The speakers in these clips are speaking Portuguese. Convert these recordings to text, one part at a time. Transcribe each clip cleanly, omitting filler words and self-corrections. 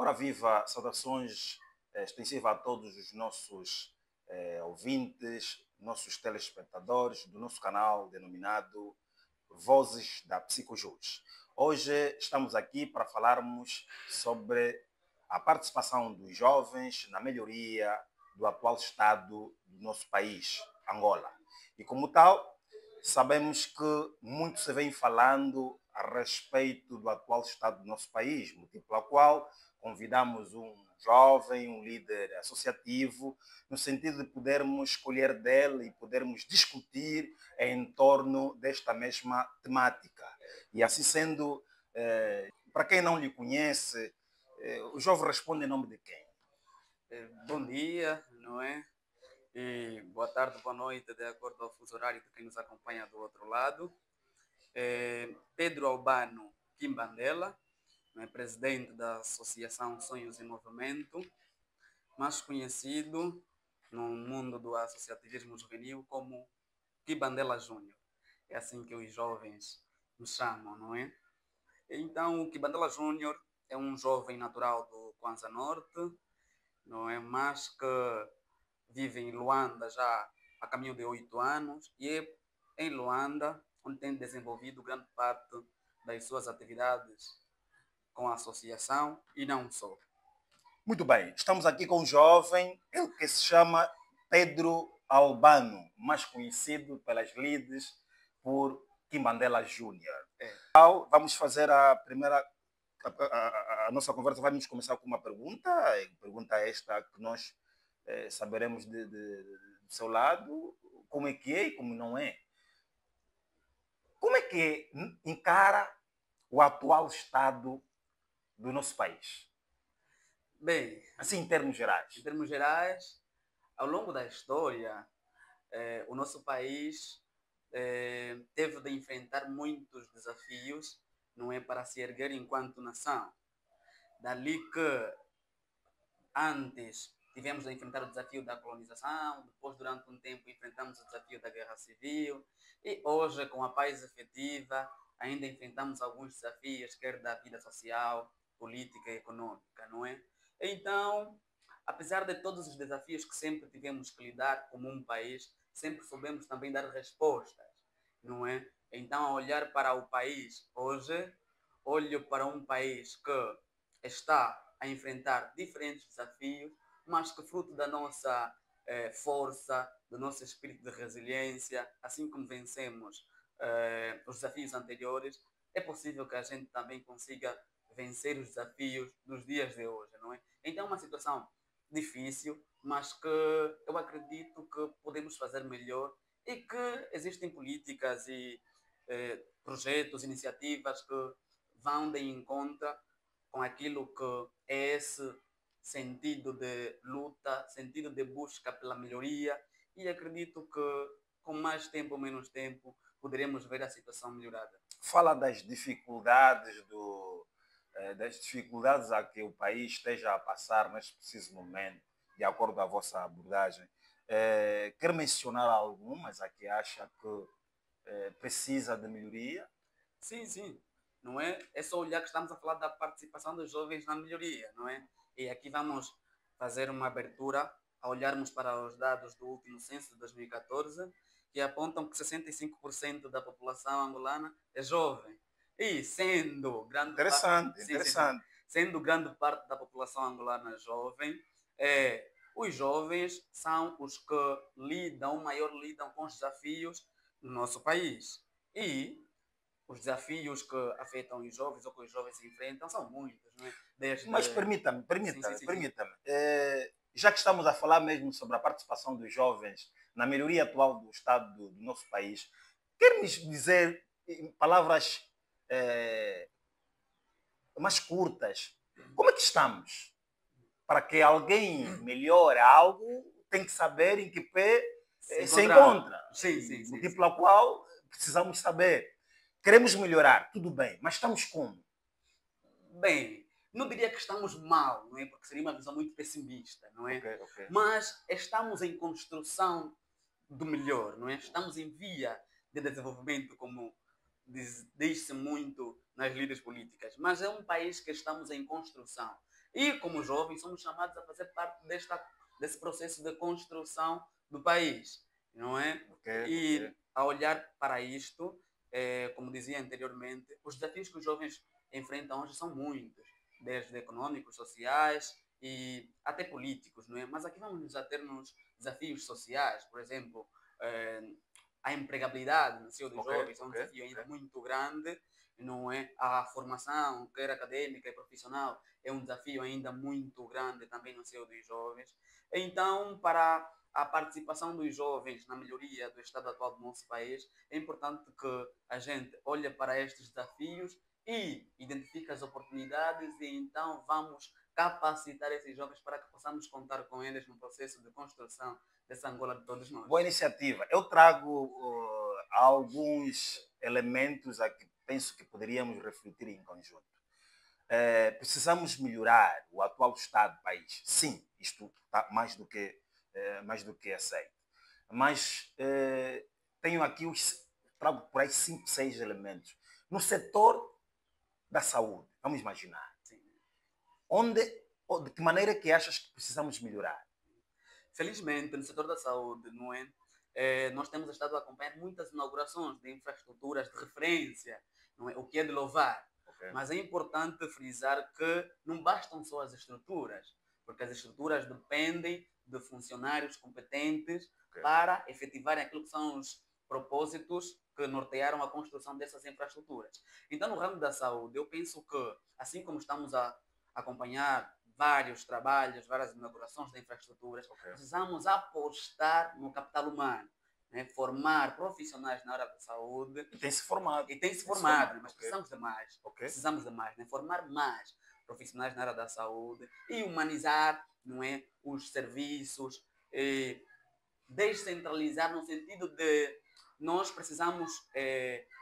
Ora viva, saudações extensivas a todos os nossos ouvintes, nossos telespectadores do nosso canal denominado Vozes da Psicojus. Hoje estamos aqui para falarmos sobre a participação dos jovens na melhoria do atual estado do nosso país, Angola. E como tal, sabemos que muito se vem falando a respeito do atual estado do nosso país, motivo pelo qual convidamos um jovem, um líder associativo, no sentido de podermos escolher dele e podermos discutir em torno desta mesma temática. E assim sendo, para quem não lhe conhece, o jovem responde em nome de quem? Bom dia, não é? E boa tarde, boa noite, de acordo ao fuso horário de quem nos acompanha do outro lado. Pedro Albano Quimbandela, não é? Presidente da Associação Sonhos em Movimento, mais conhecido no mundo do associativismo juvenil como Quimbandela Júnior. É assim que os jovens me chamam, não é? Então, o Quimbandela Júnior é um jovem natural do Kwanza Norte, não é? Mas que vive em Luanda já há caminho de 8 anos e é em Luanda onde tem desenvolvido grande parte das suas atividades com a associação e não só. Muito bem, estamos aqui com um jovem, ele que se chama Pedro Albano, mais conhecido pelas lides por Quimbandela Júnior. Então, vamos fazer a primeira. A nossa conversa vamos começar com uma pergunta. Pergunta esta que nós saberemos do seu lado como é que é e como não é. Como é que encara o atual estado do nosso país? Bem, Assim, em termos gerais. em termos gerais, ao longo da história, o nosso país teve de enfrentar muitos desafios, não é, para se erguer enquanto nação. Dali que antes tivemos de enfrentar o desafio da colonização, depois durante um tempo enfrentamos o desafio da guerra civil e hoje com a paz efetiva ainda enfrentamos alguns desafios, quer da vida social, política e econômica, não é? Então, apesar de todos os desafios que sempre tivemos que lidar como um país, sempre soubemos também dar respostas, não é? Então, a olhar para o país hoje, olho para um país que está a enfrentar diferentes desafios, mas que fruto da nossa força, do nosso espírito de resiliência, assim como vencemos os desafios anteriores, é possível que a gente também consiga vencer os desafios dos dias de hoje, não é? Então é uma situação difícil, mas que eu acredito que podemos fazer melhor e que existem políticas e projetos, iniciativas que vão de encontro com aquilo que é esse sentido de luta, sentido de busca pela melhoria e acredito que com mais tempo ou menos tempo poderemos ver a situação melhorada. Fala das dificuldades das dificuldades a que o país esteja a passar neste preciso momento, de acordo com a vossa abordagem. Quer mencionar algumas a que acha que precisa de melhoria? Sim, sim. Não é? É só olhar que estamos a falar da participação dos jovens na melhoria, não é? E aqui vamos fazer uma abertura a olharmos para os dados do último censo de 2014, que apontam que 65% da população angolana é jovem. E sendo grande parte, Interessante, sim, sim, sim, interessante. sendo grande parte da população angolana jovem, os jovens são os que maior lidam com os desafios no nosso país. E os desafios que afetam os jovens ou que os jovens se enfrentam são muitos, não é? Desde... Mas permita-me, Sim, sim, permita-me, sim, sim. permita-me. Já que estamos a falar mesmo sobre a participação dos jovens na melhoria atual do estado do nosso país, quer-me dizer, em palavras mais curtas, como é que estamos? Para que alguém melhore algo, tem que saber em que pé Se se encontrar. encontra. Sim, E sim, sim, motivo sim. pelo qual precisamos saber. Queremos melhorar, tudo bem, mas estamos como? Bem, não diria que estamos mal, não é? Porque seria uma visão muito pessimista, não Ok, é? ok. Mas estamos em construção do melhor, não é? Estamos em via de desenvolvimento, como diz-se muito nas lides políticas, mas é um país que estamos em construção. E, como jovens, somos chamados a fazer parte desse processo de construção do país, não é? Ok, ok. E, a olhar para isto, como dizia anteriormente, os desafios que os jovens enfrentam hoje são muitos, desde econômicos, sociais e até políticos, não é? Mas aqui vamos nos ater nos desafios sociais, por exemplo, eh, a empregabilidade no seio dos Ok, jovens é um ok, desafio ainda ok. muito grande, não é? A formação, quer acadêmica e profissional, é um desafio ainda muito grande também no seio dos jovens. Então, para a participação dos jovens na melhoria do estado atual do nosso país, é importante que a gente olhe para estes desafios e identifique as oportunidades e então vamos capacitar esses jovens para que possamos contar com eles no processo de construção dessa Angola de todos nós. Boa iniciativa. Eu trago alguns elementos a que penso que poderíamos refletir em conjunto. Precisamos melhorar o atual estado do país. Sim, isto está mais do que aceito. Mas tenho aqui trago por aí 5, 6 elementos. No setor da saúde, vamos imaginar. Sim. De que maneira que achas que precisamos melhorar? Felizmente, no setor da saúde, não é? Nós temos estado a acompanhar muitas inaugurações de infraestruturas de referência, não é? O que é de louvar. Okay. Mas é importante frisar que não bastam só as estruturas, porque as estruturas dependem de funcionários competentes para efetivarem aquilo que são os propósitos que nortearam a construção dessas infraestruturas. Então, no ramo da saúde, eu penso que, assim como estamos a acompanhar vários trabalhos, várias inaugurações de infraestruturas, precisamos apostar no capital humano, né? Formar profissionais na área da saúde. E tem-se formado. Mas precisamos de mais. Precisamos de mais, né? Formar mais profissionais na área da saúde e humanizar, não é, os serviços, descentralizar no sentido de nós precisamos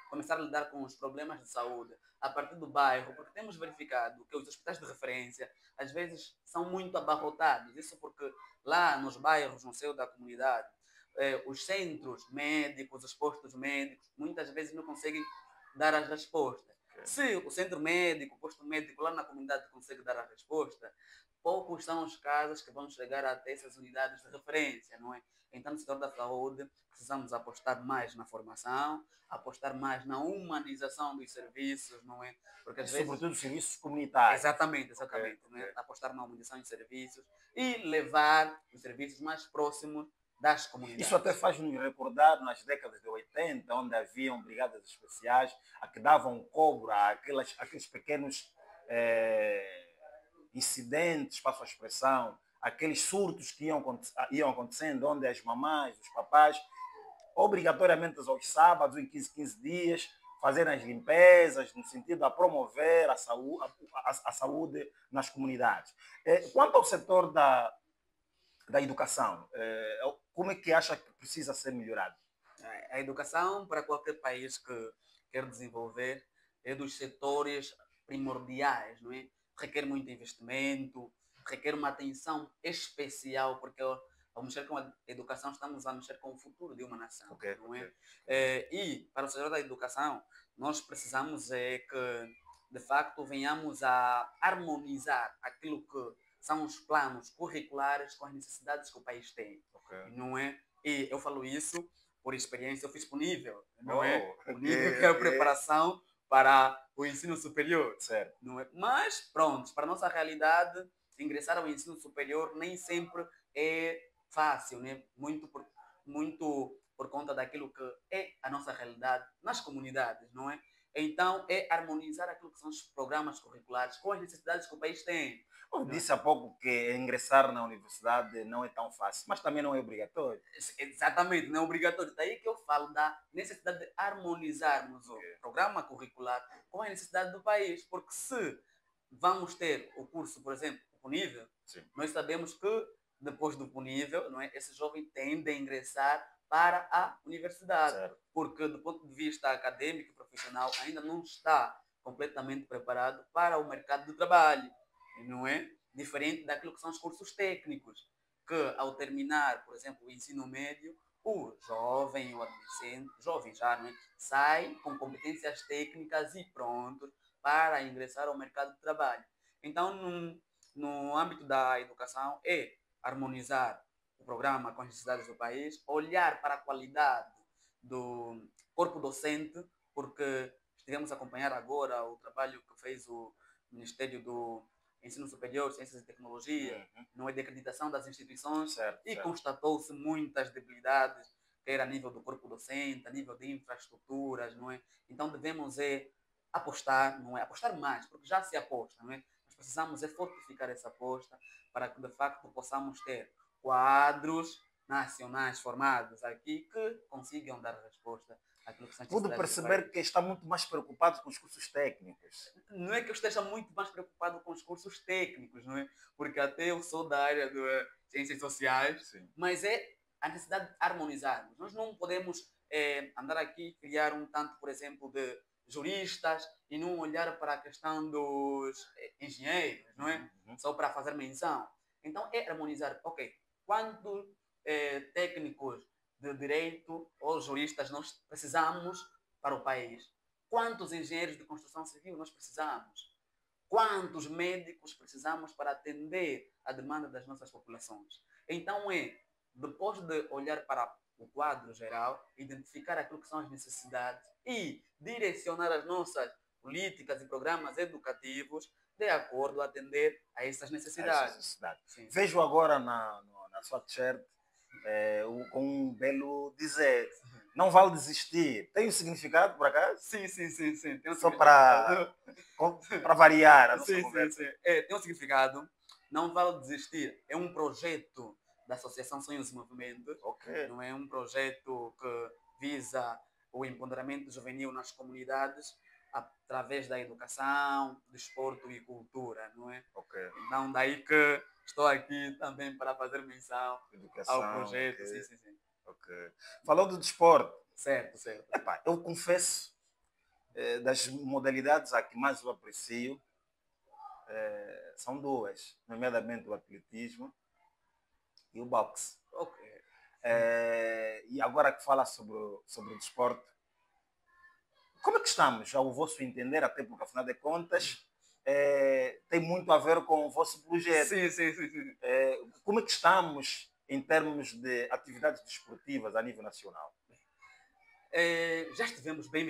começar a lidar com os problemas de saúde a partir do bairro, porque temos verificado que os hospitais de referência às vezes são muito abarrotados. Isso porque lá nos bairros, no seio da comunidade, os centros médicos, os postos médicos, muitas vezes não conseguem dar as respostas. Se o centro médico, o posto médico lá na comunidade consegue dar a resposta, poucos são os casos que vão chegar até essas unidades de referência, não é? Então, no setor da saúde, precisamos apostar mais na formação, apostar mais na humanização dos serviços, não é? Porque às vezes... Sobretudo serviços comunitários. Exatamente. Né? Apostar na humanização de serviços e levar os serviços mais próximos das comunidades. Isso até faz-nos recordar nas décadas de 80, onde haviam brigadas especiais a que davam cobro a aqueles pequenos incidentes, passo a expressão, aqueles surtos que iam acontecendo, onde as mamães, os papais, obrigatoriamente aos sábados, em 15 dias, fazerem as limpezas, no sentido de promover a saúde nas comunidades. Quanto ao setor da educação, como é que acha que precisa ser melhorado? A educação, para qualquer país que quer desenvolver, é dos setores primordiais, não é? Requer muito investimento, requer uma atenção especial, porque ao mexer com a educação estamos a mexer com o futuro de uma nação, não é? E para o setor da educação, nós precisamos que, de facto, venhamos a harmonizar aquilo que são os planos curriculares com as necessidades que o país tem, não é? E eu falo isso por experiência, eu fiz para o nível, não é? O nível que é a preparação para o ensino superior. Certo. Não é? Mas, pronto, para a nossa realidade, ingressar ao ensino superior nem sempre é fácil, né? Muito por conta daquilo que é a nossa realidade nas comunidades, não é? Então, é harmonizar aquilo que são os programas curriculares com as necessidades que o país tem. Eu disse há pouco que ingressar na universidade não é tão fácil, mas também não é obrigatório. Exatamente, não é obrigatório. Daí que eu falo da necessidade de harmonizarmos o programa curricular com a necessidade do país. Porque se vamos ter o curso, por exemplo, o nível, nós sabemos que depois do nível, não é, esse jovem tende a ingressar para a universidade. Certo. Porque do ponto de vista acadêmico e profissional ainda não está completamente preparado para o mercado de trabalho. Não é? Diferente daquilo que são os cursos técnicos, que ao terminar, por exemplo, o ensino médio, o jovem, o adolescente, jovem já, não é? Sai com competências técnicas e pronto para ingressar ao mercado de trabalho. Então, no âmbito da educação, é harmonizar o programa com as necessidades do país, olhar para a qualidade do corpo docente, porque estivemos a acompanhar agora o trabalho que fez o Ministério do Ensino Superior, Ciências e Tecnologia, não é, de acreditação das instituições, Certo, e certo. constatou-se muitas debilidades, quer a nível do corpo docente, a nível de infraestruturas, não é? Então devemos apostar, não é? Apostar mais, porque já se aposta, não é? Mas precisamos fortificar essa aposta para que de facto possamos ter quadros nacionais formados aqui que consigam dar resposta àquilo que são as Pude necessidades do perceber país. que está muito mais preocupado com os cursos técnicos. Não é que eu esteja muito mais preocupado com os cursos técnicos, não é? Porque até eu sou da área de ciências sociais, Sim. mas é a necessidade de harmonizarmos. Nós não podemos andar aqui e criar um tanto, por exemplo, de juristas e não olhar para a questão dos engenheiros, não é? Só para fazer menção. Então é harmonizar, ok, quantos técnicos de direito ou juristas nós precisamos para o país? Quantos engenheiros de construção civil nós precisamos? Quantos médicos precisamos para atender a demanda das nossas populações? Então depois de olhar para o quadro geral, identificar aquilo que são as necessidades e direcionar as nossas políticas e programas educativos de acordo a atender a essas necessidades. Sim. Vejo agora na sua t-shirt com um belo dizer. Não vale desistir. Tem um significado, por acaso? Sim. Tem um Só significado. para variar a nossa Sim. conversa. Tem um significado. Não vale desistir. É um projeto da Associação Sonhos e Movimento. Ok. Não é um projeto que visa o empoderamento juvenil nas comunidades através da educação, desporto e cultura, não é? Ok. Então, daí que estou aqui também para fazer menção Educação, ao projeto. ok. Sim. Ok. Falou do desporto. Certo. Epá, eu confesso, das modalidades a que mais eu aprecio, são duas, nomeadamente o atletismo e o boxe. Ok. E agora que fala sobre o desporto, como é que estamos, ao vosso entender, até porque afinal de contas tem muito a ver com o vosso projeto. Sim. Como é que estamos em termos de atividades desportivas a nível nacional? Já estivemos bem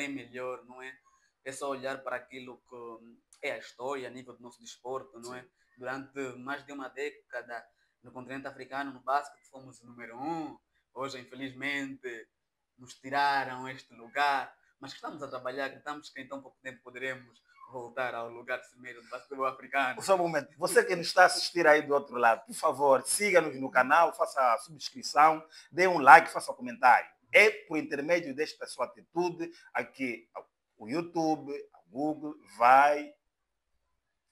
melhor, não é? É só olhar para aquilo que é a história a nível do nosso desporto, não é? Durante mais de uma década no continente africano, no basquete, fomos o número 1. Hoje, infelizmente, nos tiraram este lugar, mas estamos a trabalhar, acreditamos que em tão pouco tempo poderemos voltar ao lugar primeiro do basquetebol africano. Só um momento. Você que nos está a assistir aí do outro lado, por favor, siga-nos no canal, faça a subscrição, dê um like, faça um comentário. É por intermédio desta sua atitude aqui o YouTube, a Google vai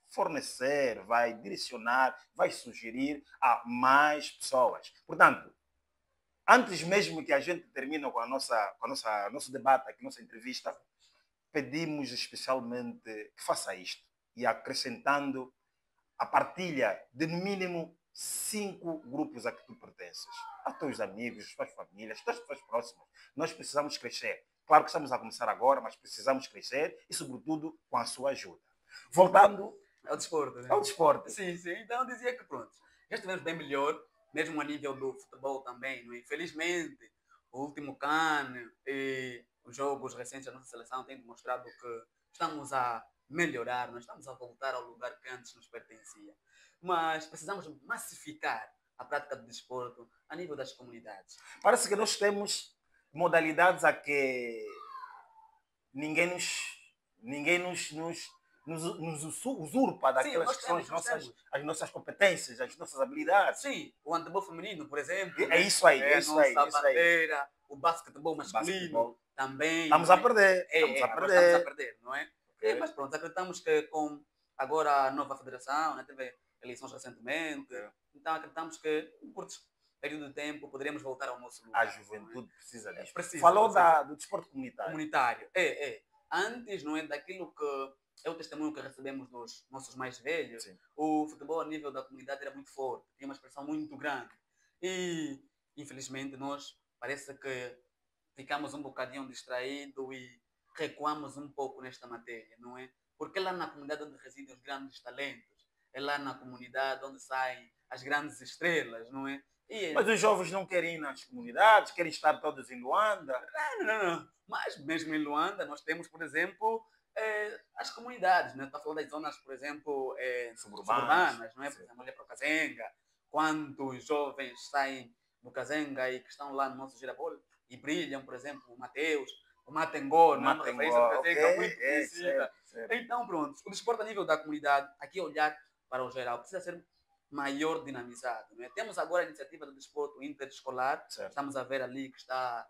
fornecer, vai direcionar, vai sugerir a mais pessoas. Portanto, antes mesmo que a gente termine com nosso debate aqui, nossa entrevista, pedimos especialmente que faça isto e acrescentando a partilha de no mínimo 5 grupos a que tu pertences. A teus amigos, as tuas famílias, as tuas pessoas próximas. Nós precisamos crescer. Claro que estamos a começar agora, mas precisamos crescer e, sobretudo, com a sua ajuda. Voltando ao desporto. Né? Ao desporto. Sim. Então eu dizia que pronto, já estivemos bem melhor, mesmo a nível do futebol também. Não é? Infelizmente, o último CAN e os jogos recentes da nossa seleção têm demonstrado que estamos a melhorar, nós estamos a voltar ao lugar que antes nos pertencia. Mas precisamos massificar a prática do desporto a nível das comunidades. Parece que nós temos modalidades a que ninguém nos usurpa daquelas que são as nossas competências, as nossas habilidades. Sim, o handebol feminino, por exemplo. É isso aí, é isso aí. Bandeira, o basquetebol masculino também. Estamos a perder. Estamos a perder, não é? Okay. Mas pronto, acreditamos que com agora a nova federação, né, teve eleições recentemente, então acreditamos que em curto período de tempo poderemos voltar ao nosso lugar. A juventude precisa disso. Falou do desporto comunitário. Antes, não é, daquilo que é o testemunho que recebemos dos nossos mais velhos, sim, o futebol a nível da comunidade era muito forte, tinha uma expressão muito grande. E infelizmente, nós parece que ficamos um bocadinho distraídos e recuamos um pouco nesta matéria, não é? Porque é lá na comunidade onde residem os grandes talentos, é lá na comunidade onde saem as grandes estrelas, não é? Mas os jovens não querem ir nas comunidades, querem estar todos em Luanda. Não. Mas mesmo em Luanda, nós temos, por exemplo, as comunidades, né? Estou falando das zonas, por exemplo, suburbanas, não é? Por exemplo, olha para o Kazenga, quantos jovens saem do Kazenga e que estão lá no nosso Girabol e brilham, por exemplo, o Mateus, o Matengó, não é? Uma referência do Kazenga muito conhecida. Certo. Então, pronto, o desporto a nível da comunidade, aqui olhar para o geral, precisa ser maior dinamizado. Não é? Temos agora a iniciativa do desporto interescolar, Certo. estamos a ver ali que está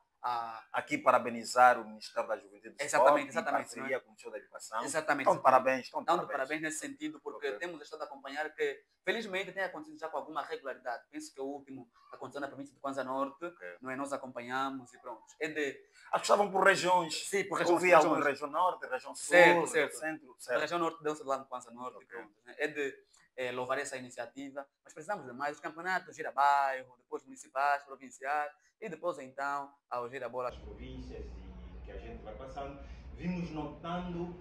aqui parabenizar o Ministério da Juventude e do Esporte, em parceria com o Ministério da Educação. Exatamente. Então, parabéns. Parabéns nesse sentido, porque temos estado a acompanhar que, felizmente, tem acontecido já com alguma regularidade. Penso que o último aconteceu na província de Kwanza Norte, não é? Nós acompanhamos e pronto. Acho que estavam por regiões. Sim, por regiões. Ouvi alguma região Norte, região Sul, certo. Centro. A região Norte deu-se lá no Kwanza Norte e pronto. É de louvar essa iniciativa, mas precisamos de mais. Os campeonatos gira bairro, depois municipais, provinciais e depois então ao gira bola. As províncias e que a gente vai passando, vimos notando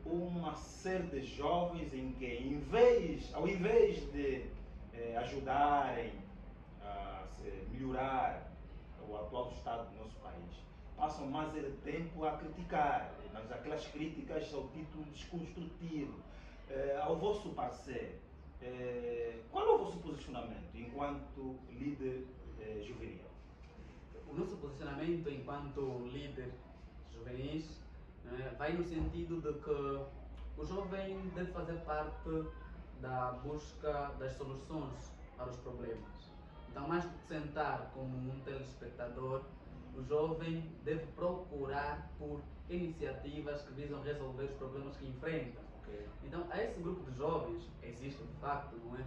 uma série de jovens em que, ao invés de ajudarem a melhorar o atual estado do nosso país, passam mais tempo a criticar, mas aquelas críticas ao título desconstrutivo. Ao vosso parecer, qual é o vosso posicionamento enquanto líder juvenil? O nosso posicionamento enquanto líder juvenis vai no sentido de que o jovem deve fazer parte da busca das soluções para os problemas. Então, mais do que sentar como um telespectador, o jovem deve procurar por iniciativas que visam resolver os problemas que enfrenta. Então, a esse grupo de jovens, existe de facto, não é?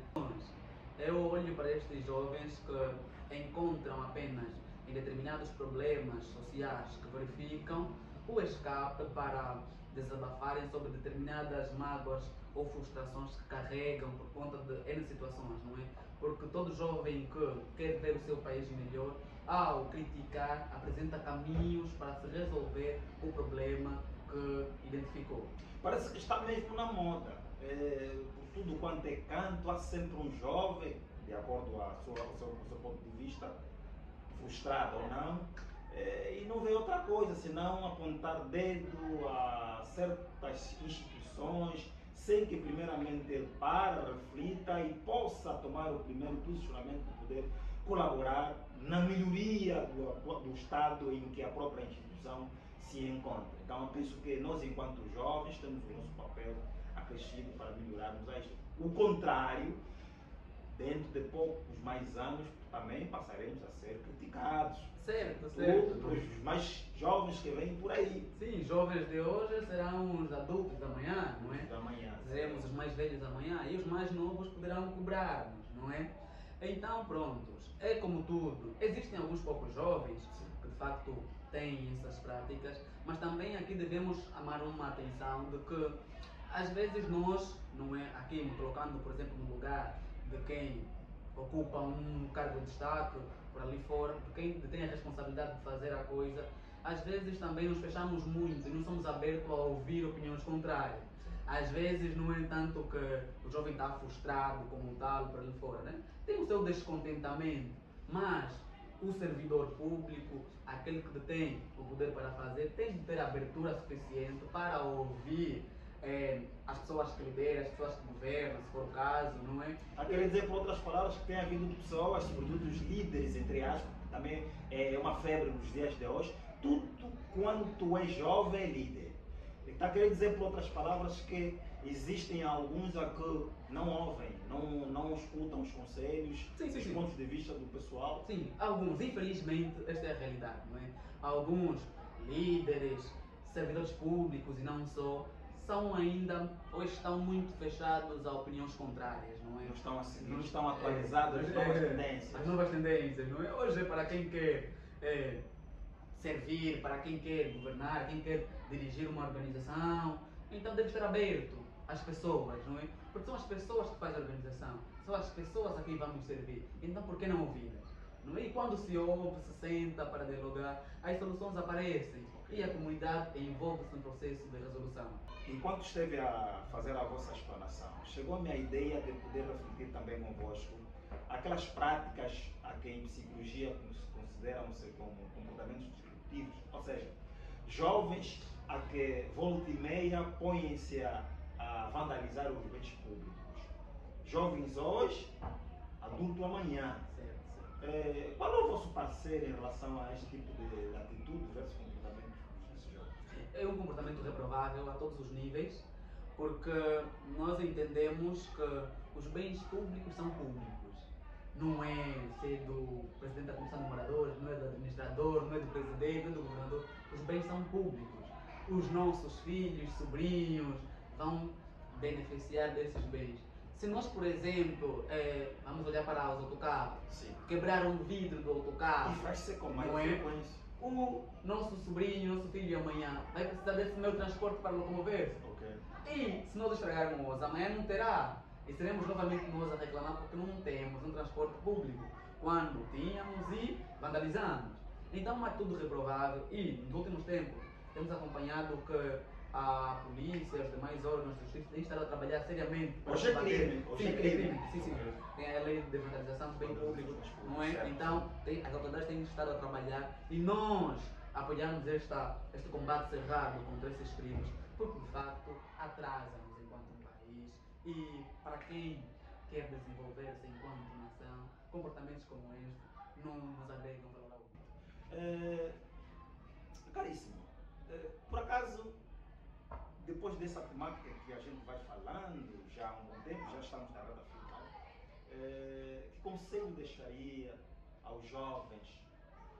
Eu olho para estes jovens que encontram apenas em determinados problemas sociais que verificam o escape para desabafarem sobre determinadas mágoas ou frustrações que carregam por conta de N situações, não é? Porque todo jovem que quer ver o seu país melhor, ao criticar, apresenta caminhos para se resolver o problema que identificou. Parece que está mesmo na moda. Por tudo quanto é canto, há sempre um jovem, de acordo com o seu ponto de vista, frustrado ou não, e não vê outra coisa senão apontar dedo a certas instituições sem que primeiramente ele pare, reflita e possa tomar o primeiro posicionamento de poder colaborar na melhoria do estado em que a própria instituição se encontra. Então eu penso que nós, enquanto jovens, temos o nosso papel acrescido para melhorarmos isto. O contrário, dentro de poucos mais anos, também passaremos a ser criticados. Certo. Os mais jovens que vêm por aí. Sim, jovens de hoje serão os adultos da manhã, não é? Da manhã. Seremos os mais velhos da manhã e os mais novos poderão cobrar-nos, não é? Então, prontos, é como tudo. Existem alguns poucos jovens que de facto têm essas práticas, mas também aqui devemos amar uma atenção de que às vezes nós, não é? Aqui me colocando, por exemplo, no lugar de quem ocupa um cargo de destaque por ali fora, de quem tem a responsabilidade de fazer a coisa, às vezes também nos fechamos muito e não somos abertos a ouvir opiniões contrárias. Às vezes não é tanto que o jovem está frustrado como tal por ali fora, né? Tem o seu descontentamento, mas o servidor público, aquele que detém o poder para fazer, tem de ter abertura suficiente para ouvir as pessoas que lideram, as pessoas que governam, se for o caso, não é? Quer dizer, por outras palavras, que tem havido pessoas, sobretudo os líderes, entre aspas, que também é uma febre nos dias de hoje, tudo quanto é jovem é líder. Está querendo dizer, por outras palavras, que existem alguns a que não ouvem, não escutam os conselhos, os pontos de vista do pessoal? Sim, alguns. Infelizmente, esta é a realidade, não é? Alguns líderes, servidores públicos e não só, são ainda ou estão muito fechados a opiniões contrárias, não é? Não estão atualizados às novas tendências. As novas tendências, não é? Hoje, para quem quer servir, para quem quer governar, quem quer dirigir uma organização, então deve estar aberto às pessoas, não é? Porque são as pessoas que fazem a organização, são as pessoas a quem vamos servir. Então, por que não ouvi-las? Não é? E quando se ouve, se senta para dialogar, as soluções aparecem e a comunidade envolve-se no processo de resolução. Enquanto esteve a fazer a vossa explanação, chegou-me a ideia de poder refletir também convosco aquelas práticas a que em psicologia consideram-se como comportamentos disruptivos, ou seja, jovens a que volta e meia põem-se a vandalizar os bens públicos. Jovens hoje, adulto amanhã. Qual é o vosso parecer em relação a este tipo de atitude versus comportamento desses jovens? É um comportamento reprovável a todos os níveis, porque nós entendemos que os bens públicos são públicos. Não é ser do presidente da comissão de moradores, não é do administrador, não é do presidente, não é do governador. Os bens são públicos. Os nossos filhos, sobrinhos vão beneficiar desses bens. Se nós, por exemplo, vamos olhar para os autocarros, quebrar um vidro do autocarro, e faz-se com mais não é? frequência. O nosso sobrinho, nosso filho amanhã vai precisar desse meu transporte para locomover-se. E se nós estragarmos, amanhã não terá. E seremos novamente nós a reclamar porque não temos um transporte público, quando tínhamos e vandalizamos. Então é tudo reprovável e nos últimos tempos temos acompanhado que a polícia, os demais órgãos de justiça têm estado a trabalhar seriamente para Hoje é combater. crime. Sim, é crime. Sim. Tem a lei de vandalização do bem público, não é? Certo. Então as autoridades têm estado a trabalhar e nós apoiamos este combate cerrado contra esses crimes, porque de facto atrasam-nos enquanto um país e para quem quer desenvolver-se enquanto nação, comportamentos como este não nos agregam valor algum. Caríssimo, por acaso, depois dessa temática que a gente vai falando já há um bom tempo, já estamos na reta final, que conselho deixaria aos jovens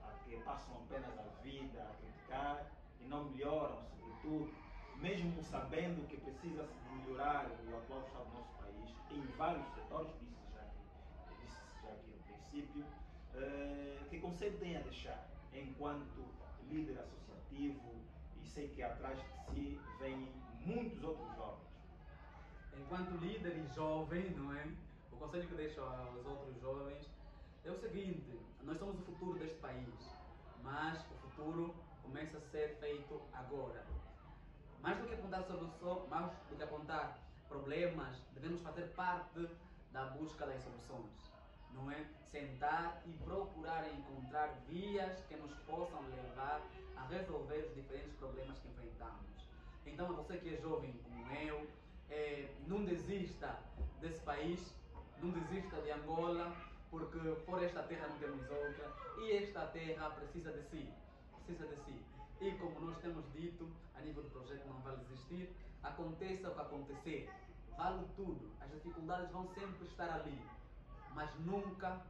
a que passam apenas a vida a criticar e não melhoram, sobretudo, mesmo sabendo que precisa-se de melhorar o atual estado do nosso país em vários setores, disse já aqui no princípio, que conselho tem a deixar enquanto líder associativo, e sei que atrás de si vêm muitos outros jovens? Enquanto líder e jovem, não é? O conselho que deixo aos outros jovens é o seguinte: nós somos o futuro deste país, mas o futuro começa a ser feito agora. Mais do que apontar soluções, mais do que apontar problemas, devemos fazer parte da busca das soluções, não é? Sentar e procurar encontrar vias que nos possam levar a resolver os diferentes problemas que enfrentamos. Então, a você que é jovem como eu, não desista desse país, não desista de Angola, porque por esta terra não temos outra e esta terra precisa de si. E como nós temos dito, a nível do projeto Não Vale Desistir, aconteça o que acontecer, vale tudo. As dificuldades vão sempre estar ali, mas nunca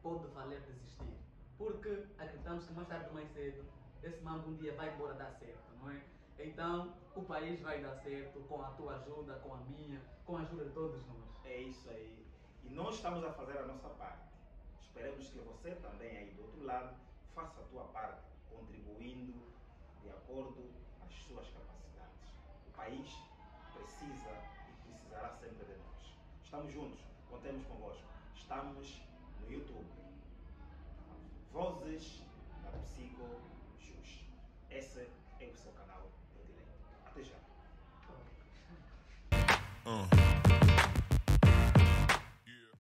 pode valer desistir. Porque acreditamos que mais tarde ou mais cedo, esse mambo um dia vai embora dar certo, não é? Então, o país vai dar certo com a tua ajuda, com a minha, com a ajuda de todos nós. É isso aí. E nós estamos a fazer a nossa parte. Esperamos que você também aí do outro lado faça a tua parte, contribuindo de acordo com as suas capacidades. O país precisa e precisará sempre de nós. Estamos juntos, contemos convosco. Estamos